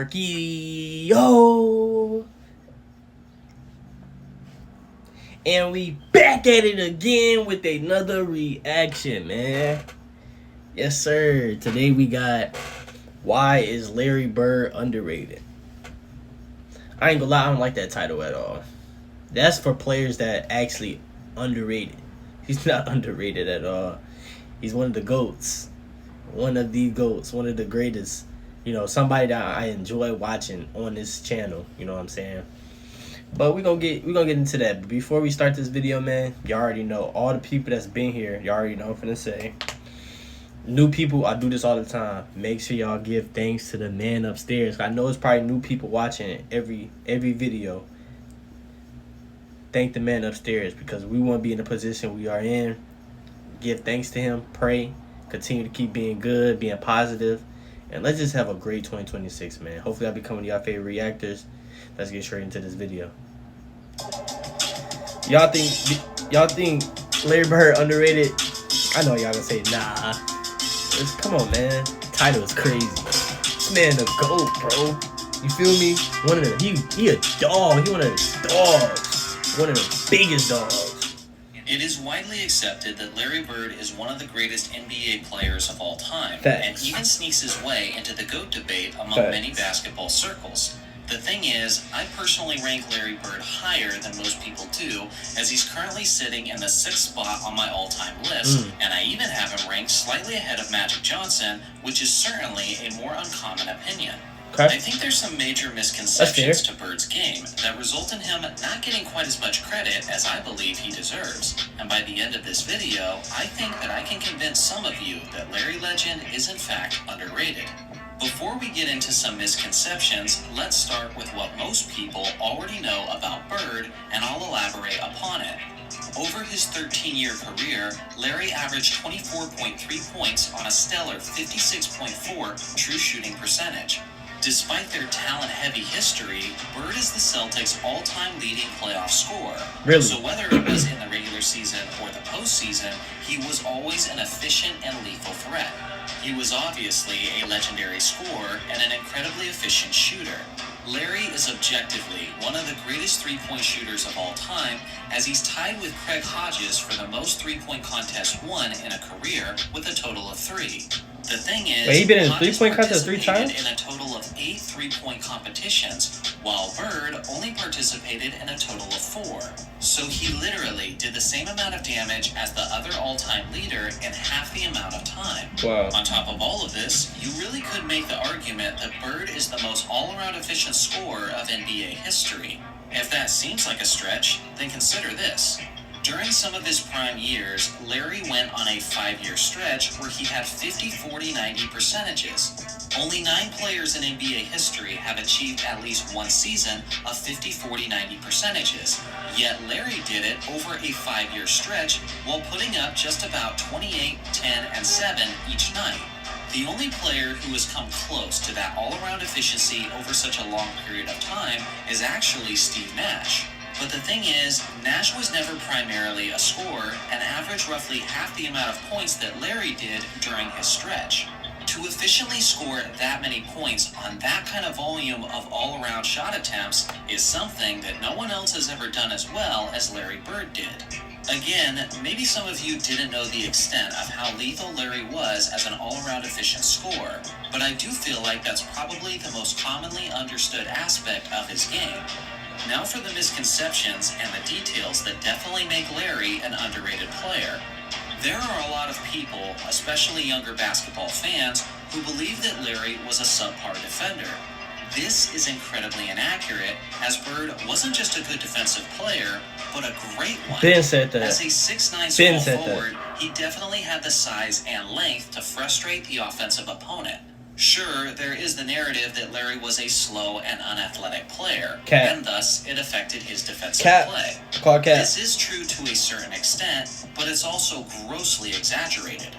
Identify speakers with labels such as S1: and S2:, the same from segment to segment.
S1: Marquis, yo, and we back at it again with another reaction, man. Yes, sir. Today we got why is Larry Bird underrated? I ain't gonna lie, I don't like that title at all. That's for players that actually underrated. He's not underrated at all. He's one of the GOATs. One of the GOATs. One of the greatest. You know, somebody that I enjoy watching on this channel. You know what I'm saying? But we're gonna get into that. But before we start this video, man, you already know all the people that's been here. You already know what I'm finna say. New people, I do this all the time. Make sure y'all give thanks to the man upstairs. I know it's probably new people watching every video. Thank the man upstairs because we want to be in the position we are in. Give thanks to him. Pray. Continue to keep being good, being positive. And let's just have a great 2026, man. Hopefully I'll be coming to y'all favorite reactors. Let's get straight into this video. Y'all think Larry Bird underrated? I know y'all gonna say nah. Come on, man. The title is crazy. This man the GOAT, bro. You feel me? One of the he a dog. He one of the dogs. One of the biggest dogs.
S2: It is widely accepted that Larry Bird is one of the greatest NBA players of all time,
S1: Facts.
S2: and even sneaks his way into the GOAT debate among many basketball circles. The thing is, I personally rank Larry Bird higher than most people do, as he's currently sitting in the 6th spot on my all-time list, and I even have him ranked slightly ahead of Magic Johnson, which is certainly a more uncommon opinion.
S1: Okay.
S2: I think there's some major misconceptions to Bird's game that result in him not getting quite as much credit as I believe he deserves. And by the end of this video, I think that I can convince some of you that Larry Legend is in fact underrated. Before we get into some misconceptions, let's start with what most people already know about Bird, and I'll elaborate upon it. Over his 13-year career, Larry averaged 24.3 points on a stellar 56.4 true shooting percentage. Despite their talent-heavy history, Bird is the Celtics' all-time leading playoff scorer.
S1: Really?
S2: So whether it was in the regular season or the postseason, he was always an efficient and lethal threat. He was obviously a legendary scorer and an incredibly efficient shooter. Larry is objectively one of the greatest three-point shooters of all time, as he's tied with Craig Hodges for the most three-point contests won in a career with a total of 3. The thing is,
S1: wait, he been in
S2: Hodges
S1: 3-point contests 3 times?
S2: participated in a total of 8 3-point competitions, while Bird only participated in a total of 4. So he literally did the same amount of damage as the other all-time leader in half the amount of time.
S1: Wow.
S2: On top of all of this, you really could make the argument that Bird is the most all-around efficient scorer of NBA history. If that seems like a stretch, then consider this. During some of his prime years, Larry went on a 5-year stretch where he had 50-40-90 percentages. Only 9 players in NBA history have achieved at least one season of 50-40-90 percentages. Yet Larry did it over a 5-year stretch while putting up just about 28, 10, and 7 each night. The only player who has come close to that all-around efficiency over such a long period of time is actually Steve Nash. But the thing is, Nash was never primarily a scorer and averaged roughly half the amount of points that Larry did during his stretch. To efficiently score that many points on that kind of volume of all-around shot attempts is something that no one else has ever done as well as Larry Bird did. Again, maybe some of you didn't know the extent of how lethal Larry was as an all-around efficient scorer, but I do feel like that's probably the most commonly understood aspect of his game. Now for the misconceptions and the details that definitely make Larry an underrated player. There are a lot of people, especially younger basketball fans, who believe that Larry was a subpar defender. This is incredibly inaccurate, as Bird wasn't just a good defensive player, but a great one.
S1: Ben said that.
S2: As a 6'9" small forward, he definitely had the size and length to frustrate the offensive opponent. Sure, there is the narrative that Larry was a slow and unathletic player, and thus it affected his defensive play. This is true to a certain extent, but it's also grossly exaggerated.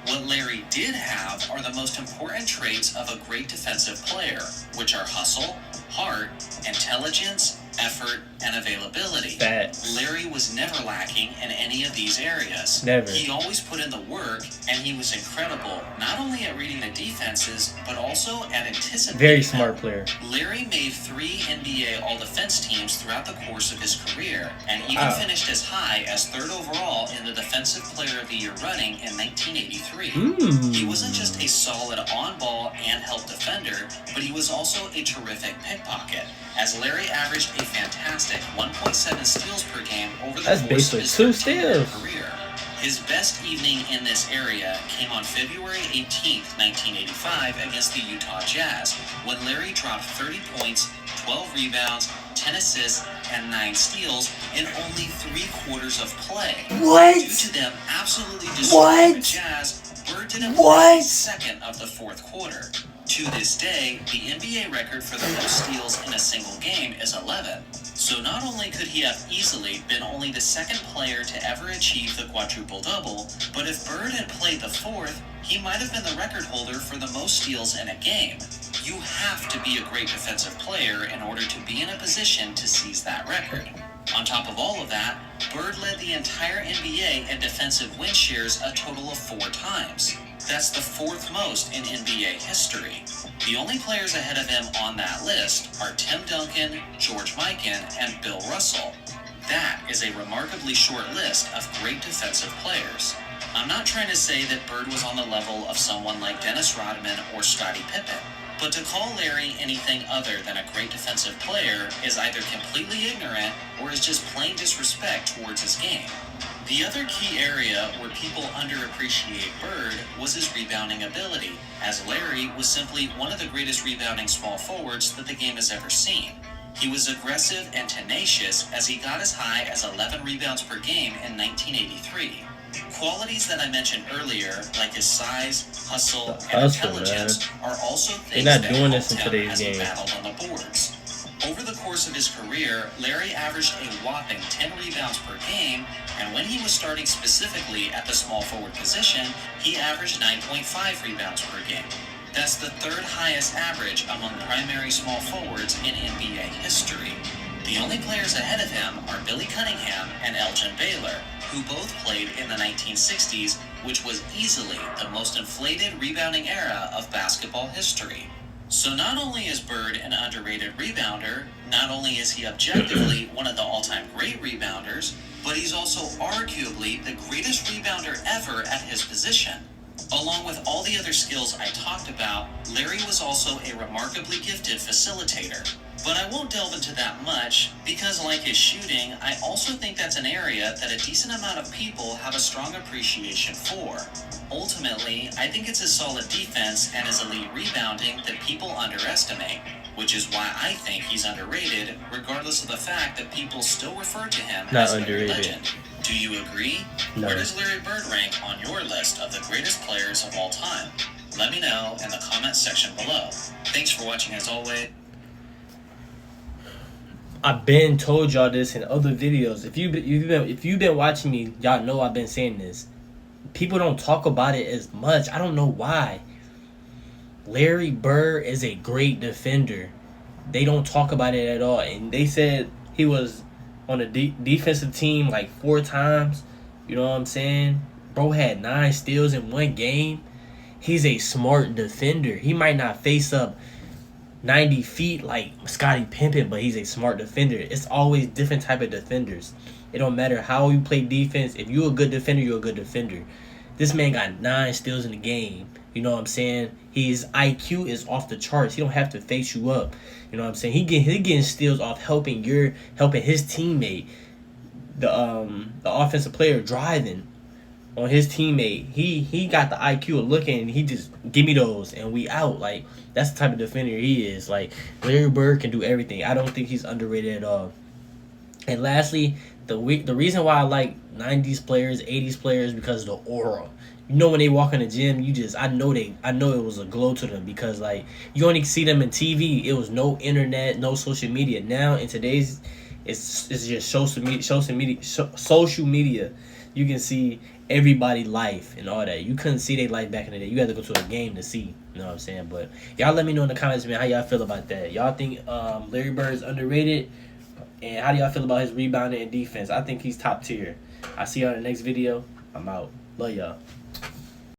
S2: What Larry did have are the most important traits of a great defensive player, which are hustle, heart, intelligence, effort, and availability.
S1: Facts.
S2: Larry was never lacking in any of these areas.
S1: Never.
S2: He always put in the work, and he was incredible, not only at reading the defenses, but also at anticipating
S1: Very smart player.
S2: Larry made 3 NBA All-Defense teams throughout the course of his career, and even finished as high as 3rd overall in the Defensive Player of the Year running in 1983. He wasn't just a solid on-ball and help defender, but he was also a terrific pickpocket, as Larry averaged a fantastic 1.7 steals per game over the course of his 13-year career. His best evening in this area came on February 18, 1985 against the Utah Jazz, when Larry dropped 30 points, 12 rebounds, 10 assists, and 9 steals in only 3 quarters of play.
S1: What?
S2: Due to them absolutely destroying the Jazz, Bird didn't play a second of the 4th quarter. To this day, the NBA record for the most steals in a single game is 11. So not only could he have easily been only the 2nd player to ever achieve the quadruple-double, but if Bird had played the 4th, he might have been the record holder for the most steals in a game. You have to be a great defensive player in order to be in a position to seize that record. On top of all of that, Bird led the entire NBA in defensive win shares a total of 4 times. That's the 4th most in NBA history. The only players ahead of him on that list are Tim Duncan, George Mikan, and Bill Russell. That is a remarkably short list of great defensive players. I'm not trying to say that Bird was on the level of someone like Dennis Rodman or Scottie Pippen, but to call Larry anything other than a great defensive player is either completely ignorant or is just plain disrespect towards his game. The other key area where people underappreciate Bird was his rebounding ability, as Larry was simply one of the greatest rebounding small forwards that the game has ever seen. He was aggressive and tenacious as he got as high as 11 rebounds per game in 1983. Qualities that I mentioned earlier, like his size, hustle, and intelligence, are also things that helped him as he battled on the boards. Over the course of his career, Larry averaged a whopping 10 rebounds per game, and when he was starting specifically at the small forward position, he averaged 9.5 rebounds per game. That's the 3rd highest average among primary small forwards in NBA history. The only players ahead of him are Billy Cunningham and Elgin Baylor, who both played in the 1960s, which was easily the most inflated rebounding era of basketball history. So not only is Bird an underrated rebounder, not only is he objectively one of the all-time great rebounders, but he's also arguably the greatest rebounder ever at his position. Along with all the other skills I talked about, Larry was also a remarkably gifted facilitator. But I won't delve into that much, because like his shooting, I also think that's an area that a decent amount of people have a strong appreciation for. Ultimately, I think it's his solid defense and his elite rebounding that people underestimate, which is why I think he's underrated, regardless of the fact that people still refer to him as a legend. Do you agree?
S1: No.
S2: Where does Larry Bird rank on your list of the greatest players of all time? Let me know in the comments section below. Thanks for watching as always.
S1: I've been told y'all this in other videos. If you've been watching me, y'all know I've been saying this. People don't talk about it as much. I don't know why. Larry Bird is a great defender. They don't talk about it at all. And they said he was on a defensive team like 4 times. You know what I'm saying? Bro had 9 steals in 1 game. He's a smart defender. He might not face up 90 feet like Scottie Pippen, but he's a smart defender. It's always different type of defenders. It don't matter how you play defense. If you're a good defender, you're a good defender. This man got 9 steals in the game. You know what I'm saying? His IQ is off the charts. He don't have to face you up. You know what I'm saying? He getting steals off helping his teammate, the offensive player driving on his teammate. He got the IQ of looking and he just give me those and we out. Like, that's the type of defender he is. Like, Larry Bird can do everything. I don't think he's underrated at all. And lastly, the reason why I like 90s players, 80s players, because of the aura. You know, when they walk in the gym, I know it was a glow to them, because like you only see them in TV. It was no internet, no social media. Now in today's, it's just social media. You can see everybody's life and all that. You couldn't see their life back in the day. You had to go to a game to see. You know what I'm saying? But y'all let me know in the comments, man, how y'all feel about that. Y'all think Larry Bird is underrated? And how do y'all feel about his rebounding and defense? I think he's top tier. I see y'all in the next video. I'm out. Love y'all.